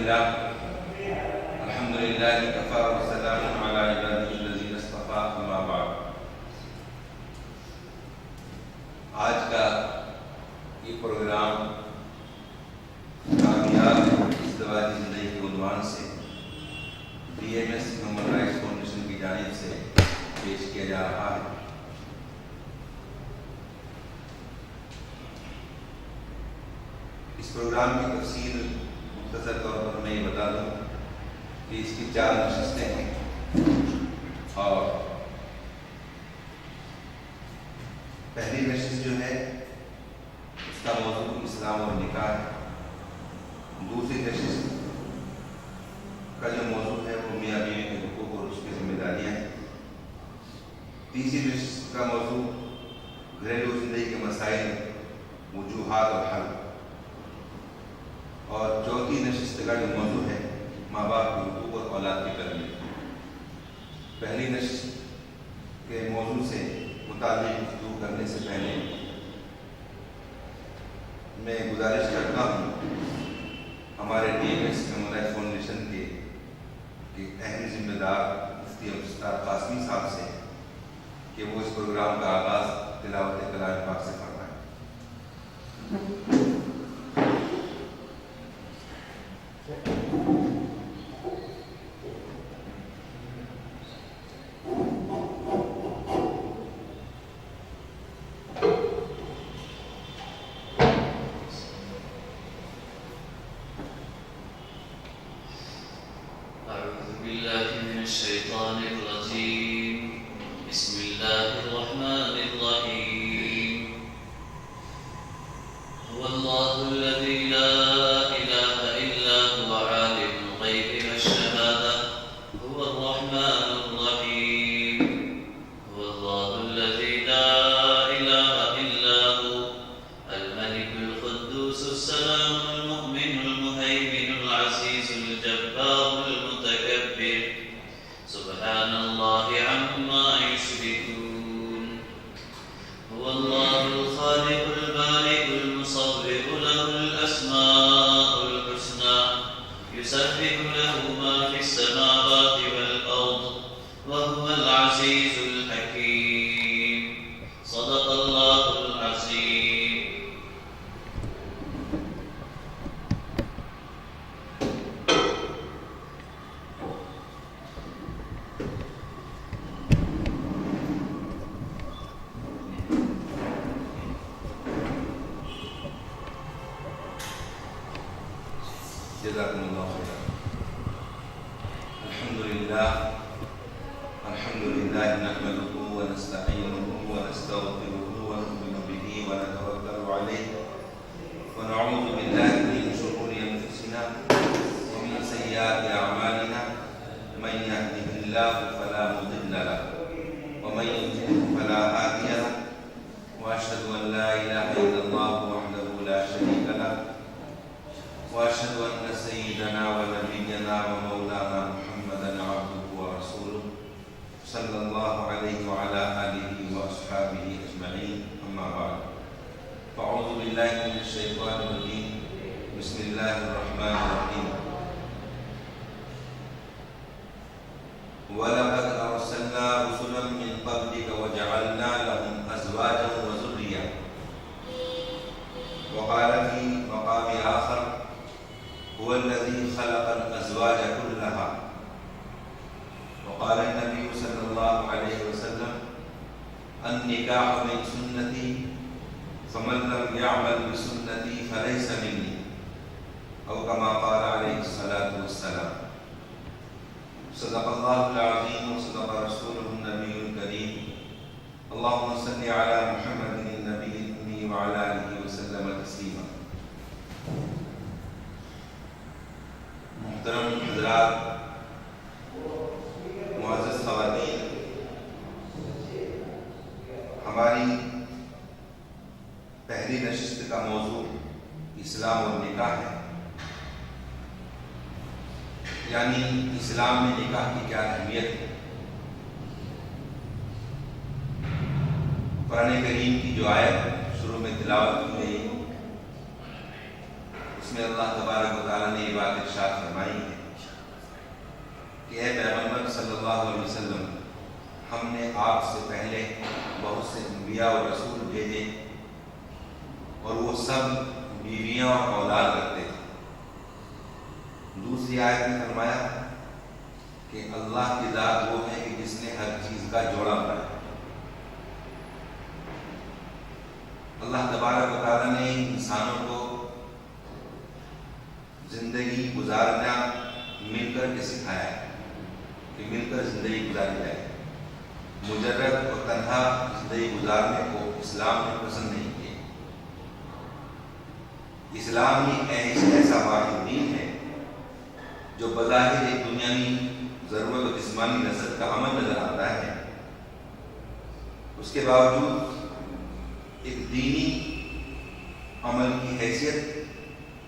الحمد للہ کفا وسلام علی عبادہ الذین اصطفیٰ اما بعد۔ آج کا یہ پروگرام کامیاب ازدواجی زندگی کے عنوان سے BMS ہیومن رائٹس فاؤنڈیشن کی جانب سے پیش کیا جا رہا ہے۔ اس پروگرام کی تفصیل مختصر طور پر میں یہ بتا دوں کہ اس کی 4 نشستیں ہیں اور پہلی نشست جو ہے اس کا موضوع اسلام اور نکاح ہے۔ دوسری نشست کا جو موضوع ہے وہ میاں بیوی کے حقوق اور اس کی ذمہ داریاں ہیں۔ تیسری نشست کا موضوع گھریلو زندگی کے مسائل، وجوہات اور حل، اور چوتھی نشست کا جو موضوع ہے ماں باپ کے حقوق اور اولاد کی تربیت۔ پہلی نشست کے موضوع سے متعلق گفتگو کرنے سے پہلے میں گزارش کرتا ہوں ہمارے BMS ہیومن رائٹس فاؤنڈیشن کے اہم ذمہ دار مفتی عبدالستار قاسمی صاحب سے کہ وہ اس پروگرام کا آغاز تلاوت کلام پاک سے فرمائیں۔ جزاکم اللہ خیرا۔ الحمد للہ نحمده ونستعینه ونستغفره ونؤمن به ونتوکل علیہ ونعوذ باللہ من شرور انفسنا ومن سیئات اعمالنا من یهده اللہ فلا مضل له ومن یضلل فلا هادی له واشهد ان لا الہ الا اللہ وحده لا شریک له واشهد ان سيدنا ونبينا ومولانا محمدا عبده ورسوله صلى الله عليه وعلى اله واصحابه اجمعين، اما بعد فاعوذ بالله من الشيطان الرجيم، بسم الله الرحمن الرحيم۔ ولقد ارسلنا رسلا من قبلك وجعلنا لهم ازواجا وذرية، وقال في مقام آخر هو الذي خلق الأزواج كلها، وقال النبي صلى الله عليه وسلم النكاح من سنتي فمن لم يعمل بسنتي فليس مني، أو كما قال عليه الصلاة والسلام۔ صدق الله العظيم وصدق رسوله النبي الكريم، اللهم صل على محمد النبي الأمي وعلى آله وسلم تسليما۔ محترم حضرات، معزز خواتین، ہماری پہلی نشست کا موضوع اسلام اور نکاح ہے، یعنی اسلام میں نکاح کی کیا اہمیت ہے۔ قرآن کریم کی جو آیت شروع میں تلاوت کی گئی اس میں اللہ تبارک و تعالیٰ نے یہ بات ارشاد فرمائی ہے کہ اے پیغمبر صلی اللہ علیہ وسلم، ہم نے آپ سے پہلے بہت سے انبیاء اور رسول بھیجے اور وہ سب بیویاں اور اولاد رکھتے تھے۔ دوسری آیت میں فرمایا کہ اللہ کی ذات وہ ہے کہ جس نے ہر چیز کا جوڑا بنایا۔ اللہ تبارک و تعالیٰ نے انسانوں کو زندگی گزارنا مل کر کے سکھایا ہے کہ مل کر زندگی گزاری جائے۔ مجرد اور تنہا زندگی گزارنے کو اسلام نے پسند نہیں کیا۔ اسلام ہی ایسا واحد دین ہے جو بظاہر ایک دنیاوی ضرورت و جسمانی لذت کا عمل نظر آتا ہے، اس کے باوجود ایک دینی عمل کی حیثیت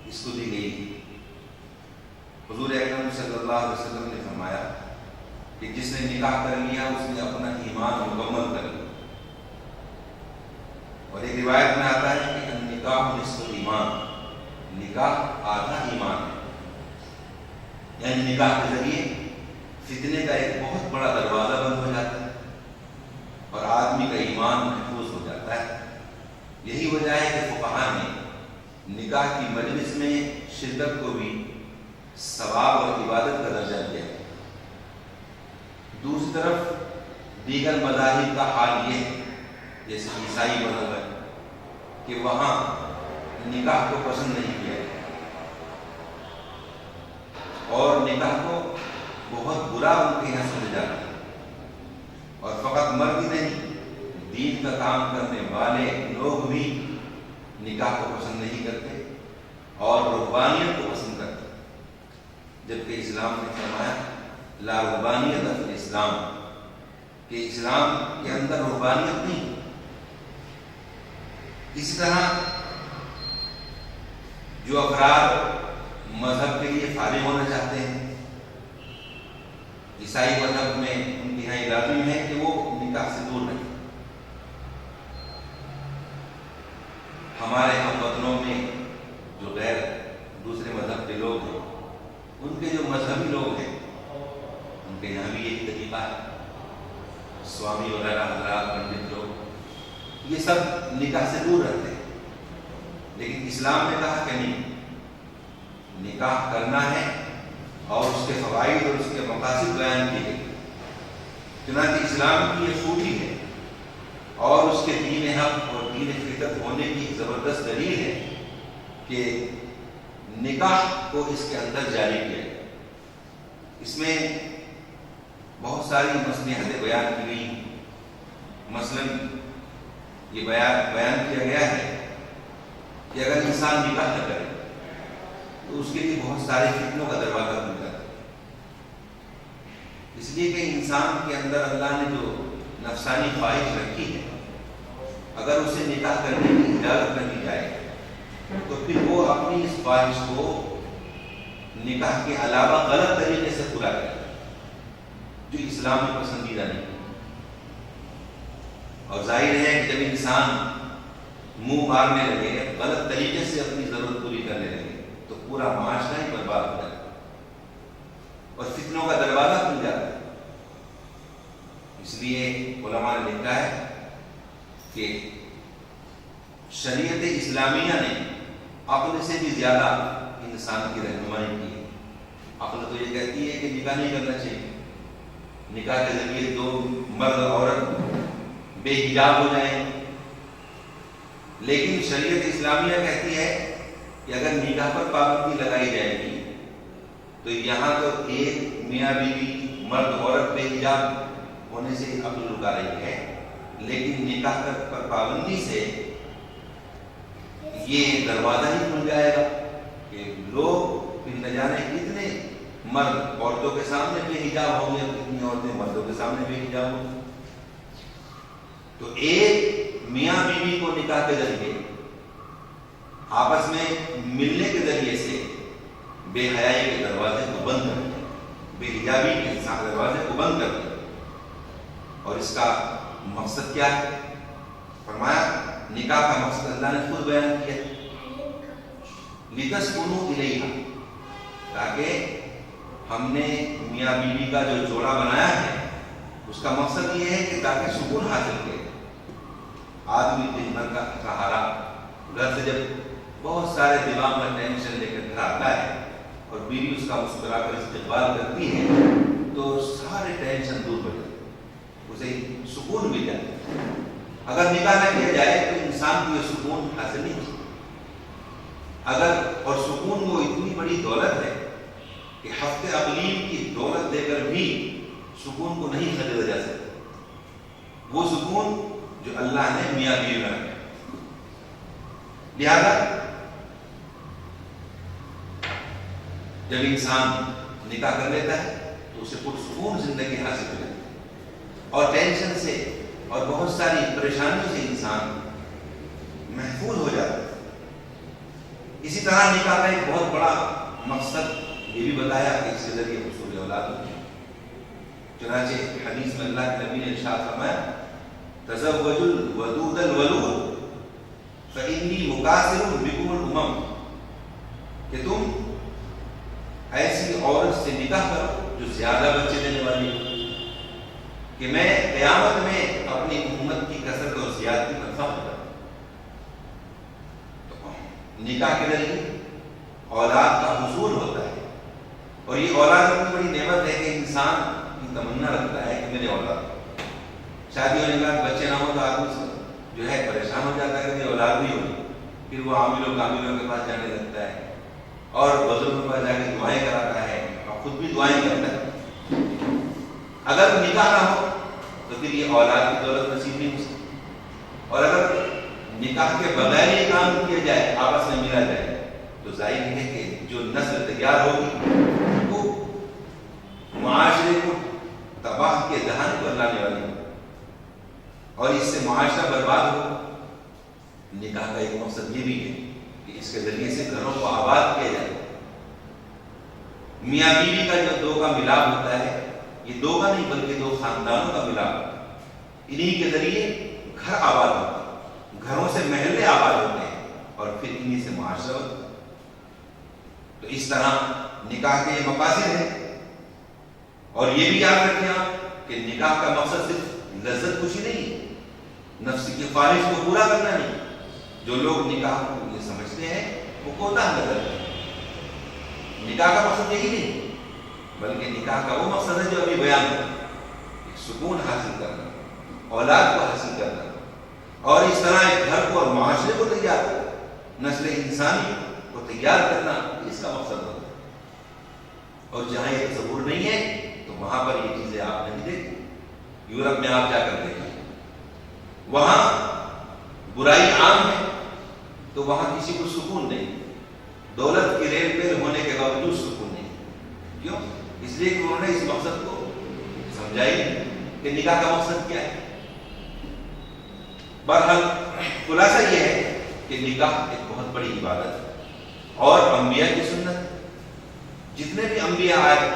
اس کو دی گئی ہے۔ حضور اکرم صلی اللہ علیہ وسلم نے فرمایا کہ جس نے نکاح کر لیا اس نے اپنا ایمان مکمل کر لیا، اور ایک روایت میں آتا ہے کہ نکاح نصف ایمان، نکاح آدھا ایمان ہے۔ یعنی نکاح کے ذریعے فتنے کا ایک بہت بڑا دروازہ بند ہو جاتا ہے اور آدمی کا ایمان محفوظ ہو جاتا ہے۔ یہی وجہ ہے کہ فقہاء نے نکاح کی مجلس میں شرکت کو بھی ثواب اور عبادت کا درجہ دیا ہے۔ دوسری طرف دیگر مذاہب کا حال یہ ہے، جیسے عیسائی مذہب ہے، کہ وہاں نکاح کو پسند نہیں کیا ہے اور نکاح کو بہت برا ان کے یہاں سمجھا جاتا ہے، اور فقط مرد ہی نہیں، دین کا کام کرنے والے لوگ بھی نکاح کو پسند نہیں کرتے اور رہبانیت کو پسند کرتے، جبکہ اسلام نے فرمایا لا رہبانیت فی الاسلام، کہ اسلام کے اندر رہبانیت نہیں۔ اسی طرح جو افراد مذہب کے لیے فارغ ہونا چاہتے ہیں، عیسائی مذہب میں ان کے یہاں لازم ہے کہ وہ نکاح سے دور رہیں۔ ہمارے ہم وطنوں میں جو غیر دوسرے مذہب کے لوگ ہیں، ان کے جو مذہبی لوگ ہیں، ان کے یہاں بھی یہی طریقہ ہے۔ سوامی وغیرہ حضرات، پنڈت لوگ، یہ سب نکاح سے دور رہتے ہیں، لیکن اسلام نے کہا کہ نہیں، نکاح کرنا ہے اور اس کے فوائد اور اس کے مقاصد بیان کیے گئے۔ چنانچہ اسلام کی یہ خوبی ہے اور اس کے دین حق اور دین فطرت ہونے کی زبردست دلیل ہے کہ نکاح کو اس کے اندر جاری کیا گیا۔ اس میں بہت ساری مصلحتیں بیان کی گئی ہیں۔ مثلاً یہ بیان کیا گیا ہے کہ اگر انسان نکاح نہ کرے تو اس کے لیے بہت سارے فتنوں کا دروازہ کھل جاتا ہے، اس لیے کہ انسان کے اندر اللہ نے جو نفسانی خواہش رکھی ہے، اگر اسے نکاح کرنے کی اجازت نہ دی جائے تو پھر وہ اپنی اس خواہش کو نکاح کے علاوہ غلط طریقے سے پورا کرے جو اسلام میں پسندیدہ نہیں۔ اور ظاہر ہے کہ جب انسان منہ مارنے لگے، غلط طریقے سے اپنی ضرورت پوری کرنے لگے، تو پورا معاشرہ ہی برباد ہو جاتا ہے اور فتنوں کا دروازہ کھل جاتا ہے۔ اس لیے علماء نے لکھا ہے کہ شریعت اسلامیہ نے عقل سے بھی زیادہ انسان کی رہنمائی کی ہے۔ عقل تو یہ کہتی ہے کہ نکاح نہیں کرنا چاہیے، نکاح کے ذریعے دو مرد اور عورت بے حجاب ہو جائیں، لیکن شریعت اسلامیہ کہتی ہے کہ اگر نکاح پر پابندی لگائی جائے گی تو یہاں تو ایک میاں بیوی مرد عورت بے حجاب ہونے سے عقل رکا رہی ہے، لیکن نکاح پر پابندی سے یہ دروازہ ہی کھل جائے گا کہ لوگ پھر نہ جانے کتنے مرد عورتوں کے سامنے بے حجاب ہوں گے، کتنی عورتیں مردوں کے سامنے بے حجاب ہوں گی۔ تو ایک میاں بیوی کو نکاح کے ذریعے آپس میں ملنے کے ذریعے سے بے حیائی کے دروازے کو بند کر دیا، بے حجابی کے دروازے کو بند کر دیا۔ اور اس کا مقصد کیا ہے؟ فرمایا نکاح کا مقصد اللہ نے خود بیان کیا، لِتَسْكُنُوا إِلَيْهَا، تاکہ ہم نے میاں بیوی کا جو جوڑا بنایا ہے اس کا مقصد یہ ہے کہ تاکہ سکون حاصل کرے. آدمی دن بھر کا سہارا گھر سے جب بہت سارے دماغ میں ٹینشن لے کر گھر آتا ہے اور بیوی اس کا مسکرا کر استقبال کرتی ہے تو سارے ٹینشن دور ہو جاتے، اسے سکون مل جاتا ہے. اگر نکاح نہ کیا جائے تو انسان کو یہ سکون حاصل نہیں ہوتا. اور سکون وہ اتنی بڑی دولت ہے کہ ہفتے اقلیم کی دولت دے کر بھی سکون کو نہیں خریدا جا سکتا. وہ سکون جو اللہ نے میاں بیوی میں رکھا. لہذا جب انسان نکاح کر لیتا ہے تو اسے پرسکون زندگی حاصل ہو جاتی ہے اور ٹینشن سے اور بہت ساری پریشانیوں سے انسان محفوظ ہو جاتا ہے. اسی طرح نکاح کا ایک بہت بڑا مقصد یہ بھی بتایا کہ اس کے ذریعے حصول اولاد ہوتی ہے. چنانچہ حدیث میں اللہ کے نبی نے ارشاد فرمایا تزوجوا الودود الولود فإنی مکاثر بکم الامم، کہ تم ایسی عورت سے نکاح کرو جو زیادہ بچے دینے والی ہو کہ میں قیامت میں اپنی امت کی کثرت اور زیادتی پر فخر کروں. نکاح کے ذریعے اولاد کا حصول ہوتا ہے اور یہ اولاد اتنی بڑی نعمت ہے کہ انسان کی تمنا رکھتا ہے کہ میرے اولاد. شادی ہونے کے بعد بچے نہ ہو تو آدمی جو ہے پریشان ہو جاتا ہے کہ میری اولاد بھی ہوگی. پھر وہ عاملوں کاملوں کے پاس جانے لگتا ہے اور بزرگوں کے پاس جا کے دعائیں کراتا ہے اور خود بھی دعائیں کرتا ہے. اگر نکاح نہ ہو تو پھر یہ اولاد کی دولت نصیب نہیں ہو سکتی. اور اگر نکاح کے بغیر یہ کام کیا جائے، آپس میں ملا جائے، تو ظاہر ہے کہ جو نسل تیار ہوگی وہ معاشرے کو تباہ کے دہان پر لانے والی ہے اور اس سے معاشرہ برباد ہو. نکاح کا ایک مقصد یہ بھی ہے کہ اس کے ذریعے سے گھروں کو آباد کیا جائے. میاں بیوی کا جو دو کا ملاپ ہوتا ہے یہ دو کا نہیں بلکہ دو خاندانوں کا ملاپ. انہی کے ذریعے گھر آباد ہوتا ہے، گھروں سے محلے آباد ہوتے ہیں اور پھر انہی سے معاشرہ ہوتا ہے. تو اس طرح نکاح کے یہ مقاصد ہیں. اور یہ بھی یاد رکھیں آپ کہ نکاح کا مقصد صرف لذت خوشی نہیں، نفس کی خواہش کو پورا کرنا نہیں. جو لوگ نکاح کو یہ سمجھتے ہیں وہ کوتاہ نظر ہے. نکاح کا مقصد یہی نہیں بلکہ نکاح کا وہ مقصد ہے جو ابھی بیان ہے، سکون حاصل کرنا، اولاد کو حاصل کرنا اور اس طرح ایک گھر کو اور معاشرے کو تیار کرنا، نسل انسانی کو تیار کرنا، اس کا مقصد ہوتا ہے. اور جہاں یہ تصور نہیں ہے تو وہاں پر یہ چیزیں آپ نہیں دیکھیں. یورپ میں آپ جا کر دیکھیں، وہاں برائی عام ہے تو وہاں کسی کو سکون نہیں. دولت کی ریل پیل ہونے کے باوجود سکون نہیں. کیوں؟ اس لیے کہ انہوں نے اس مقصد کو سمجھائی کہ نکاح کا مقصد کیا ہے. بہرحال خلاصہ یہ ہے کہ نکاح ایک بہت بڑی عبادت ہے اور انبیاء کی سنت. جتنے بھی انبیاء آئے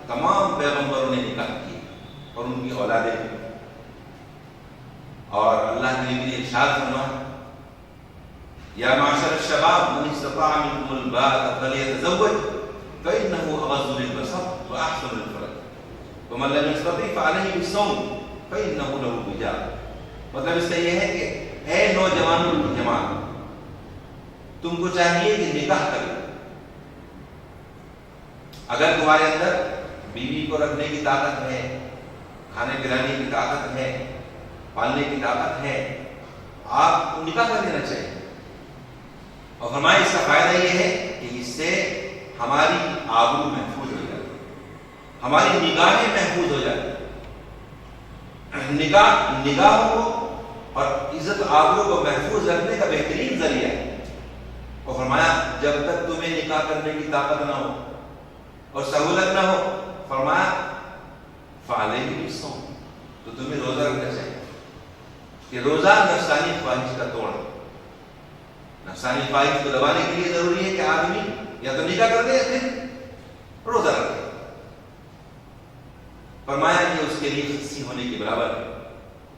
تمام پیغمبروں نے نکاح کی اور ان کی اولادیں بھی. اور اللہ کے نبی نے ارشاد فرمایا یا معاشر الشباب من استطاع منکم الباءۃ فلیتزوج فإنه أغض للبصر وأحسن للفرج ومن لم يستطع فعليه بالصوم فإنه له وجاء. مطلب اس کا یہ ہے کہ اے نوجوانوں کی جماعت، تم کو چاہیے کہ نکاح کرو. اگر تمہارے اندر بیوی کو رکھنے کی طاقت ہے، کھانے پلانے کی طاقت ہے، پالنے کی طاقت ہے، آپ کو نکاح کر لینا چاہیے. اور فرمایا اس کا فائدہ یہ ہے کہ اس سے ہماری آبرو محفوظ ہو جاتی ہے، ہماری نگاہیں محفوظ ہو جاتی ہیں. نگاہوں کو اور عزت آبرو کو محفوظ رکھنے کا بہترین ذریعہ ہے. اور فرمایا جب تک تمہیں نکاح کرنے کی طاقت نہ ہو اور سہولت نہ ہو، فرمایا فعلیہ بالصوم، تو تمہیں روزہ رکھنا چاہیے. کہ روزہ نفسانی خواہش کا توڑ. نفسانی خواہش کو دبانے کے لیے ضروری ہے کہ آدمی یا تو نکاح کر دے یا پھر روزہ رکھے. فرمایا کہ اس کے لیے خصی ہونے کے برابر ہے.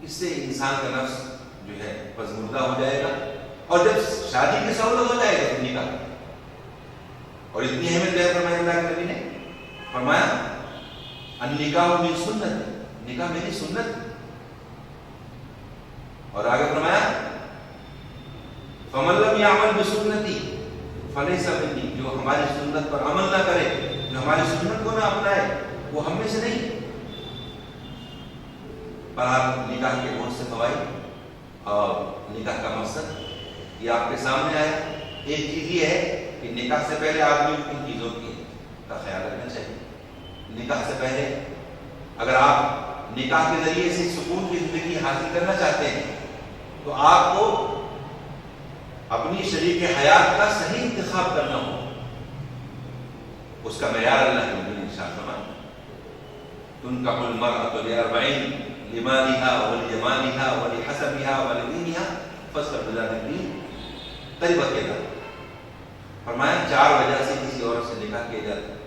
اس سے انسان کا نفس جو ہے پسماندہ ہو جائے گا اور جب شادی کی سہولت ہو جائے گا تو نکاح. اور اتنی اہمیت بیان فرمائی اللہ کے نبی نے، فرمایا النکاح من سنت، نکاح میری سنت ہے۔ اور آگے فرمایا فمن لم يعمل بسنتی فلیس منی، جو ہماری سنت پر عمل نہ کرے، جو ہماری سنت کو نہ اپنائے، وہ ہم میں سے نہیں۔ بہرحال نکاح کے بہت سے فوائد اور نکاح کا مقصد یہ آپ کے سامنے آیا۔ ایک چیز یہ ہے کہ نکاح سے پہلے آدمی کو کن چیزوں کا خیال رکھنا چاہیے۔ نکاح سے پہلے اگر آپ نکاح کے ذریعے سے سکون کی زندگی حاصل کرنا چاہتے ہیں تو آپ کو اپنی شریک حیات کا صحیح انتخاب کرنا ہو۔ اس کا معیار اللہ کے نبی نے ارشاد فرمایا تنکح المرأة لأربعین لمالها ولجمالها ولحسبها ولدینها فاصبر بذات الدین تربت کے، فرمایا 4 وجہ سے کسی عورت سے نکاح کیا جاتا ہے۔